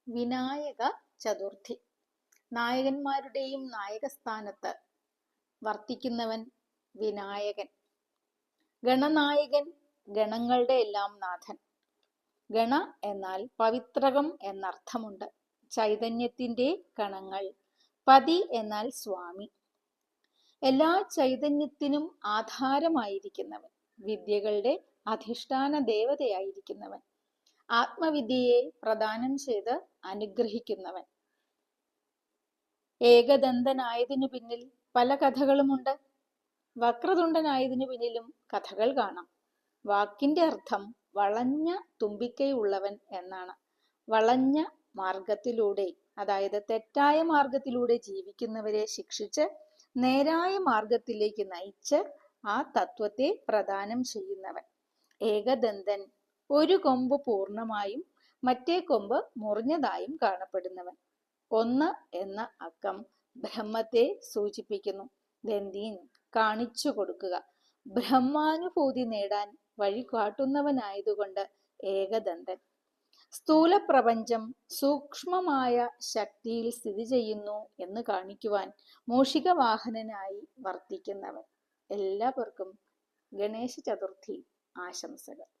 വിനായക ചതുർത്ഥി. നായകന്മാരുടെയും നായകസ്ഥാനത്ത് വർത്തിക്കുന്നവൻ വിനായകൻ. ഗണനായകൻ, ഗണങ്ങളുടെ എല്ലാം നാഥൻ. ഗണ എന്നാൽ പവിത്രകം എന്നർത്ഥമുണ്ട്. ചൈതന്യത്തിന്റെ കണങ്ങൾ. പതി എന്നാൽ സ്വാമി. എല്ലാ ചൈതന്യത്തിനും ആധാരമായിരിക്കുന്നവൻ. വിദ്യകളുടെ അധിഷ്ഠാന ദേവതയായിരിക്കുന്നവൻ. ആത്മവിദ്യയെ പ്രദാനം ചെയ്ത് അനുഗ്രഹിക്കുന്നവൻ. ഏകദന്തനായതിനു പിന്നിൽ പല കഥകളുമുണ്ട്. വക്രതുണ്ടനായതിനു പിന്നിലും കഥകൾ കാണാം. വാക്കിന്റെ അർത്ഥം വളഞ്ഞ തുമ്പിക്കൈയുള്ളവൻ എന്നാണ്. വളഞ്ഞ മാർഗത്തിലൂടെ, അതായത് തെറ്റായ മാർഗത്തിലൂടെ ജീവിക്കുന്നവരെ ശിക്ഷിച്ച് നേരായ മാർഗത്തിലേക്ക് നയിച്ച് ആ തത്വത്തെ പ്രദാനം ചെയ്യുന്നവൻ. ഏകദന്തൻ, ഒരു കൊമ്പ് പൂർണ്ണമായും മറ്റേ കൊമ്പ് മുറിഞ്ഞതായും കാണപ്പെടുന്നവൻ. ഒന്ന് എന്ന അക്കം ബ്രഹ്മത്തെ സൂചിപ്പിക്കുന്നു. ദന്തീൻ, കാണിച്ചു കൊടുക്കുക. ബ്രഹ്മാനുഭൂതി നേടാൻ വഴി കാട്ടുന്നവനായതുകൊണ്ട് ഏകദന്തൻ. സ്ഥൂല പ്രപഞ്ചം സൂക്ഷ്മമായ ശക്തിയിൽ സ്ഥിതി ചെയ്യുന്നു എന്ന് കാണിക്കുവാൻ മൂഷികവാഹനനായി വർത്തിക്കുന്നവൻ. എല്ലാവർക്കും ഗണേശ ചതുർത്ഥി ആശംസകൾ.